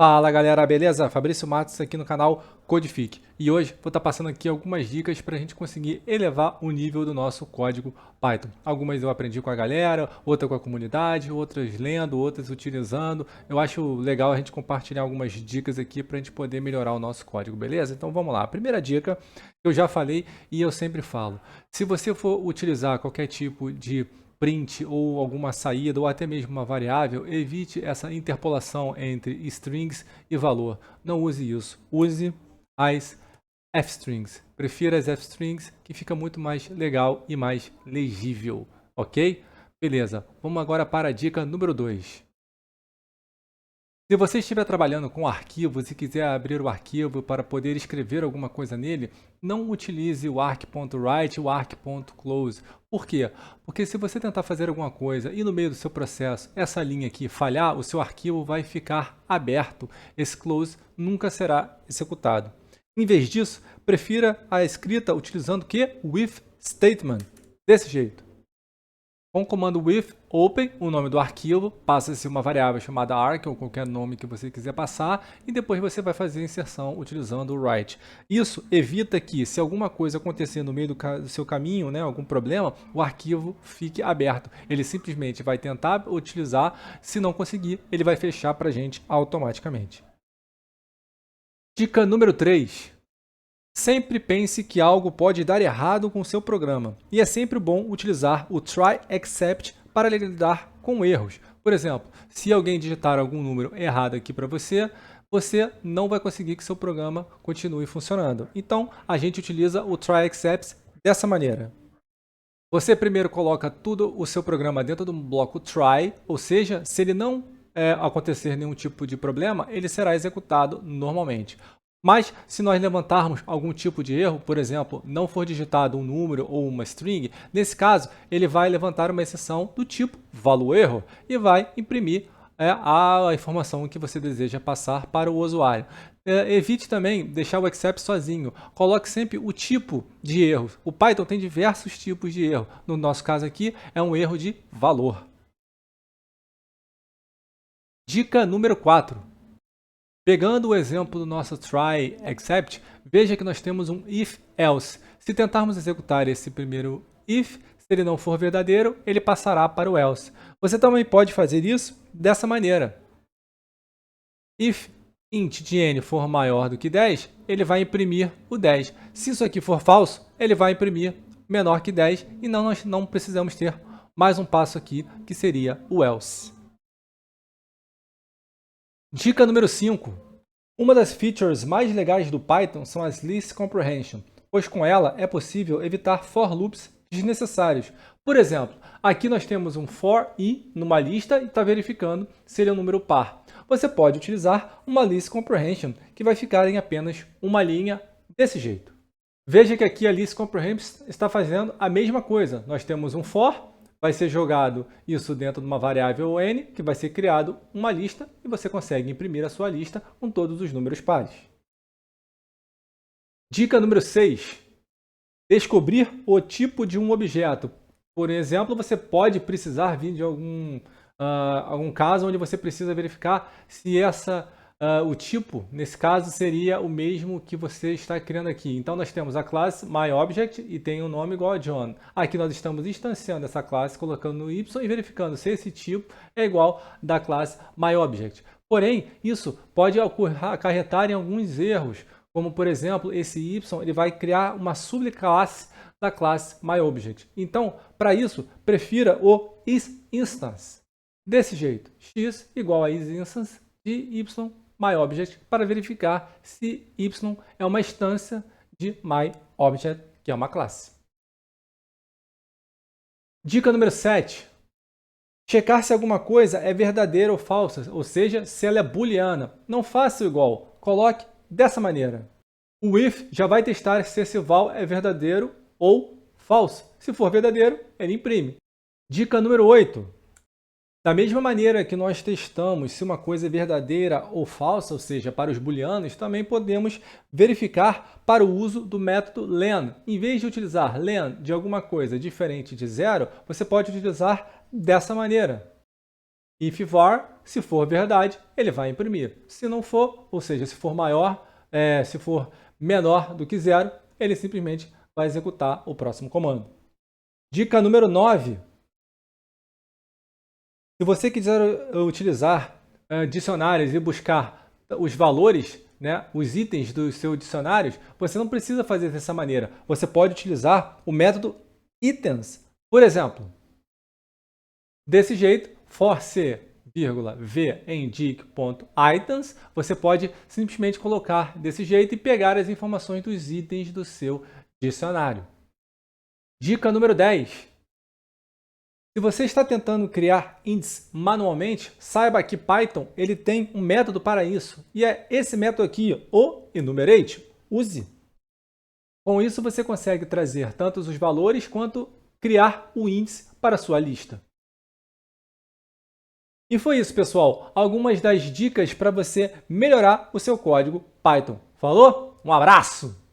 Fala galera, beleza? Fabrício Matos aqui no canal Codifique. E hoje vou estar passando aqui algumas dicas para a gente conseguir elevar o nível do nosso código Python. Algumas eu aprendi com a galera, outras com a comunidade, outras lendo, outras utilizando. Eu acho legal a gente compartilhar algumas dicas aqui para a gente poder melhorar o nosso código, beleza? Então vamos lá. A primeira dica, eu já falei e eu sempre falo. Se você for utilizar qualquer tipo de print ou alguma saída ou até mesmo uma variável, evite essa interpolação entre strings e valor. Não use isso. Use as f-strings. Prefira as f-strings, que fica muito mais legal e mais legível, ok? Beleza, vamos agora para a dica número 2. Se você estiver trabalhando com arquivos e quiser abrir o arquivo para poder escrever alguma coisa nele, não utilize o arc.write e o arc.close. Por quê? Porque se você tentar fazer alguma coisa e no meio do seu processo essa linha aqui falhar, o seu arquivo vai ficar aberto. Esse close nunca será executado. Em vez disso, prefira a escrita utilizando o que? O if statement. Desse jeito. Com o comando with open, o nome do arquivo, passa-se uma variável chamada arc, ou qualquer nome que você quiser passar, e depois você vai fazer a inserção utilizando o write. Isso evita que, se alguma coisa acontecer no meio do seu caminho, né, algum problema, o arquivo fique aberto. Ele simplesmente vai tentar utilizar, se não conseguir, ele vai fechar para a gente automaticamente. Dica número 3. Sempre pense que algo pode dar errado com o seu programa, e é sempre bom utilizar o try except para lidar com erros. Por exemplo, se alguém digitar algum número errado aqui para você, você não vai conseguir que seu programa continue funcionando. Então, a gente utiliza o try except dessa maneira. Você primeiro coloca tudo o seu programa dentro do bloco try, ou seja, se ele não acontecer nenhum tipo de problema, ele será executado normalmente. Mas, se nós levantarmos algum tipo de erro, por exemplo, não for digitado um número ou uma string, nesse caso, ele vai levantar uma exceção do tipo valor erro e vai imprimir a informação que você deseja passar para o usuário. Evite também deixar o except sozinho. Coloque sempre o tipo de erro. O Python tem diversos tipos de erro. No nosso caso aqui, é um erro de valor. Dica número 4. Pegando o exemplo do nosso try except, veja que nós temos um if else. Se tentarmos executar esse primeiro if, se ele não for verdadeiro, ele passará para o else. Você também pode fazer isso dessa maneira. If int de n for maior do que 10, ele vai imprimir o 10. Se isso aqui for falso, ele vai imprimir menor que 10 e nós não precisamos ter mais um passo aqui, que seria o else. Dica número 5. Uma das features mais legais do Python são as list comprehension, pois com ela é possível evitar for loops desnecessários. Por exemplo, aqui nós temos um for i numa lista e está verificando se ele é um número par. Você pode utilizar uma list comprehension que vai ficar em apenas uma linha desse jeito. Veja que aqui a list comprehension está fazendo a mesma coisa. Nós temos um for, vai ser jogado isso dentro de uma variável n, que vai ser criado uma lista, e você consegue imprimir a sua lista com todos os números pares. Dica número 6. Descobrir o tipo de um objeto. Por exemplo, você pode precisar vir de algum caso onde você precisa verificar se o tipo, nesse caso, seria o mesmo que você está criando aqui. Então, nós temos a classe myObject e tem um nome igual a John. Aqui nós estamos instanciando essa classe, colocando no y e verificando se esse tipo é igual da classe myObject. Porém, isso pode acarretar em alguns erros, como, por exemplo, esse y ele vai criar uma subclasse da classe myObject. Então, para isso, prefira o isInstance. Desse jeito, x igual a isInstance de y myObject para verificar se y é uma instância de myObject, que é uma classe. Dica número 7. Checar se alguma coisa é verdadeira ou falsa, ou seja, se ela é booleana. Não faça igual, coloque dessa maneira. O if já vai testar se esse val é verdadeiro ou falso. Se for verdadeiro, ele imprime. Dica número 8. Da mesma maneira que nós testamos se uma coisa é verdadeira ou falsa, ou seja, para os booleanos, também podemos verificar para o uso do método len. Em vez de utilizar len de alguma coisa diferente de zero, você pode utilizar dessa maneira. if var, se for verdade, ele vai imprimir. Se não for, ou seja, se for maior, se for menor do que zero, ele simplesmente vai executar o próximo comando. Dica número 9. Se você quiser utilizar dicionários e buscar os valores, né, os itens dos seus dicionários, você não precisa fazer dessa maneira. Você pode utilizar o método items. Por exemplo, desse jeito, for c, v em dic.items, você pode simplesmente colocar desse jeito e pegar as informações dos itens do seu dicionário. Dica número 10. Se você está tentando criar índices manualmente, saiba que Python ele tem um método para isso. E é esse método aqui, o enumerate. Use. Com isso, você consegue trazer tanto os valores quanto criar o índice para a sua lista. E foi isso, pessoal. Algumas das dicas para você melhorar o seu código Python. Falou? Um abraço!